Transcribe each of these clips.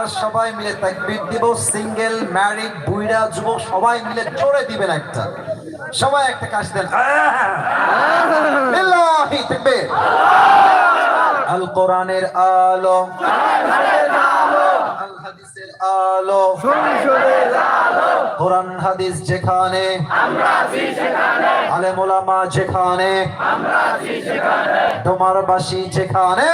আমরা সবাই মিলে তাকবীর দিব। সিঙ্গেল, ম্যারিড, বুইড়া, যুবক সবাই মিলে জোরে দিবেন একটা। সবাই একটা কাজ দেন। লিল্লাহি তাকবীর। আল কোরআনের আলো, আল হাদিসের আলো, কোরআন হাদিস যেখানে, আলেম ওলামা যেখানে, তোমারবাসী যেখানে,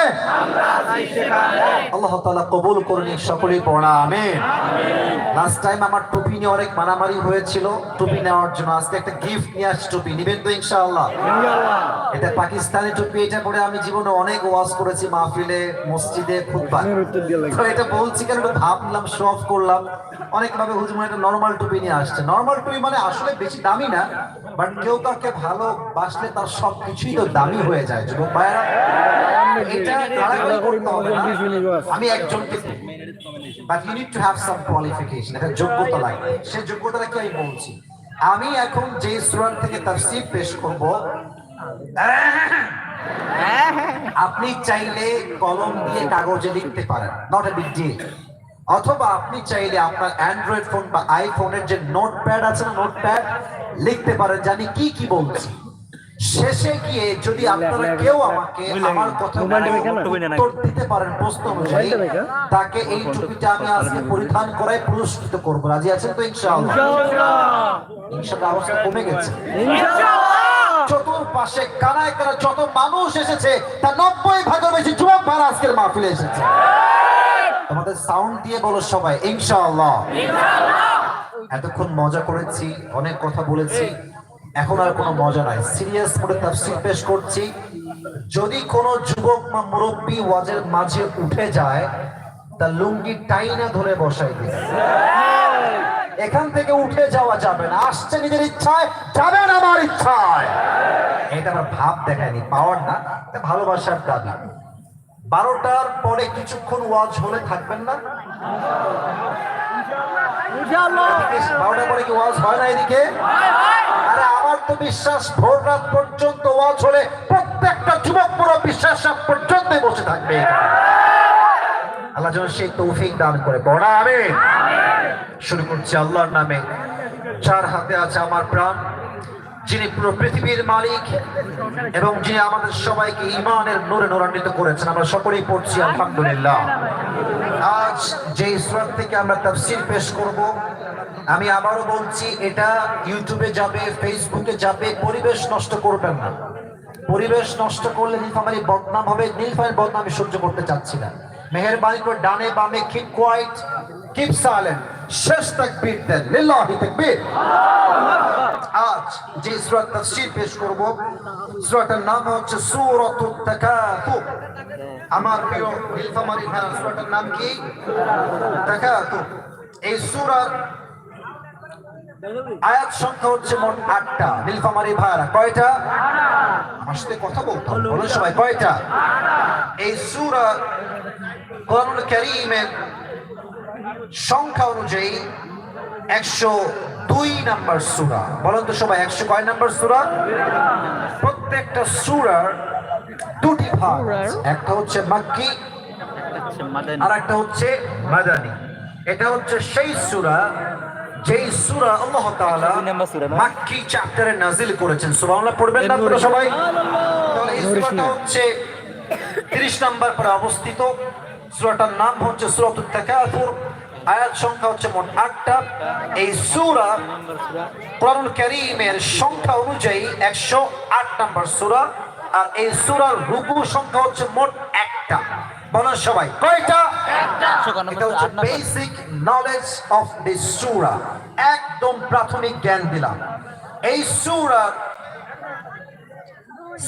আল্লাহ তাআলা কবুল করুন সকলেই পড়া আমিন। লাস্ট টাইম আমার টুপি নিয়ে অনেক মারামারি হয়েছিল, টুপি নেওয়ার জন্য আজকে একটা গিফট নিয়ে আসছি। টুপি নিবেন তো ইনশাআল্লাহ? এটা পাকিস্তানি টুপি, এটা পরে আমি জীবনে অনেক ওয়াজ করেছি, মাহফিলে, মসজিদে, খুতবা। তো এটা বলছি কেন, ভাবলাম শো অফ করলাম। অনেক ভাবে হুজুর এটা নরমাল টুপি নিয়ে আসছে। নরমাল টুপি মানে আসলে বেশি দামি না, বাট কেউ কাউকে ভালোবাসলে তার সবকিছুই তো দামি হয়ে যায়। যুবক ভাইরা, এটা কারাগারি করতে হবে না। আমি একজনকে, but you need to have some qualification, একটা যোগ্যতা লাগবে। সেই যোগ্যতাটা কি আমি বলছি। আমি এখন যে সূরা থেকে তাফসীর পেশ করব, আপনি চাইলে কলম দিয়ে কাগজে লিখতে পারেন, নট এ বিগ ডিল। অথবা আপনি চাইলে আপনার অ্যান্ড্রয়েড ফোন বা আইফোনের যে নোটপ্যাড আছে না, নোটপ্যাড লিখতে পারেন জানি কি কি বলছি। শেষে গিয়ে যদি আপনারা কেউ আমাকে আমার কথা উত্তর দিতে পারেন প্রশ্ন অনুযায়ী, তাকে এই টুপিটা আমি আজকে পরিধান করাই পুরস্কৃত করবো। রাজি আছেন তো ইনশাআল্লাহ? ইনশাআল্লাহ। অবস্থা কমে গেছে। চতুর্পাশে কানায় কানায় যত মানুষ এসেছে তার 90% বেশি যুবক ভাড়া আজকের মাহফিলে এসেছে। তোমাদের সাউন্ড দিয়ে বলো সবাই ইনশাআল্লাহ। এতক্ষণ মজা করেছি, অনেক কথা বলেছি, এখন আর কোনো মজা নাই। সিরিয়াস করে তাফসীর পেশ করছি। যদি কোনো যুবক বা মুরব্বী ওয়াজের মাঝে উঠে যায়, তার লুঙ্গি টাইনা ধরে বসাই দিবে। এখান থেকে উঠে যাওয়া যাবে না। আসছে নিজের ইচ্ছায়, যাবেন আমার ইচ্ছায়। এটা আমার ভাব দেখায়নি, পাওয়ার না, ভালোবাসার দাবি। 12টার পরে কিছুক্ষণ ওয়াজ হলে থাকবেন না? 12টার পরে কি ওয়াজ হয় না এদিকে? আরে আমার তো বিশ্বাস ভোর রাত পর্যন্ত ওয়াজ হলে প্রত্যেকটা যুবক মুরব্বী শেষ রাত পর্যন্ত বসে থাকবে। আল্লাহ যেন সেই তৌফিক দান করে। পড়া আমিন। শুরু করছি আল্লাহর নামে, যার হাতে আছে আমার প্রাণ, যিনি পুরো পৃথিবীর মালিক এবং যিনি আমাদের সবাইকে ঈমানের নূরে নূরান্বিত করেছেন। আমরা সকলেই পড়ছি আলহামদুলিল্লাহ। আজ যে সূরা থেকে আমরা তাফসীর পেশ করব, আমি আবারও বলছি, এটা ইউটিউবে যাবে, ফেসবুকে যাবে। পরিবেশ নষ্ট করবেন না। পরিবেশ নষ্ট করলে নীলফামারী বদনাম হবে। নীলফামারীর বদনাম আমি সহ্য করতে চাচ্ছি না। মেহেরবানি করে ডানে বামে কিপ কোয়াইট, কিপ সাইলেন্ট। শেষ তাকবীর দেন, লিল্লাহি তাকবীর। আজ যে সূরা তাফসীর পেশ করব, সূরাটার নাম হচ্ছে সূরাতুত তাকাসুর। আমার প্রিয় নীলফামারী ভাই, সূরাটার নাম কি? তাকাসুর। এই সূরার আয়াত সংখ্যা হচ্ছে মোট 8টা। নীলফামারী ভাইরা কয়টা? আমার সাথে কথা বলতে হবে, বলুন সবাই কয়টা? এই সূরা কোরআনুল কারীমের সংখ্যা অনুযায়ী 102 নাম্বার সূরা। বলুন তো সবাই 100 কয় নাম্বার সূরা? প্রত্যেকটা সূরার দুটি ভাগ, একটা হচ্ছে মাক্কি আর একটা হচ্ছে মাদানী। এটা হচ্ছে সেই সূরা যেই সূরা আল্লাহ তাআলা মাক্কি চ্যাপ্টারে নাযিল করেছেন। সুবহানাল্লাহ পড়বেন না আপনারা সবাই? তাহলে এই সূরাটা হচ্ছে 30 নাম্বার পরে অবস্থিত। সূরাটার নাম হচ্ছে সূরাতুত তাকাসুর। আয়াত সংখ্যা হচ্ছে মোট 8টা। এই সূরা কোরআনুল কারীমের সংখ্যা অনুযায়ী 108 নাম্বার সূরা। আর এই সূরার রুকু সংখ্যা হচ্ছে মোট 1টা। বলেন সবাই কয়টা? এটা হচ্ছে বেসিক নলেজ অফ দিস সূরা। একদম প্রাথমিক জ্ঞান দিলাম। এই সূরার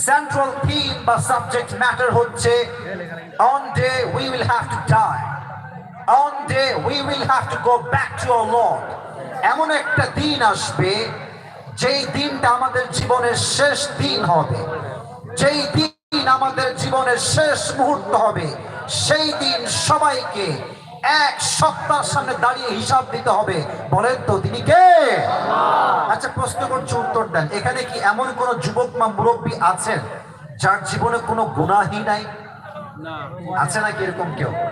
সেন্ট্রাল থিম বা সাবজেক্ট ম্যাটার হচ্ছে on day we will have to die, on day we will have to go back to our Lord. এমন একটা দিন আসবে যেই দিনটা আমাদের জীবনের শেষ দিন হবে, যেই দিন আমাদের জীবনের শেষ মুহূর্ত হবে। সেই দিন সবাইকে এক সত্তার সামনে দাঁড়িয়ে হিসাব দিতে হবে। বলেন তো তিনি কে? আচ্ছা প্রশ্ন করছি, উত্তর দেন। এখানে কি এমন কোন যুবক বা মুরব্বী আছেন যার জীবনে কোনো গুনাহই নাই? আছে নাকি এরকম কেউ?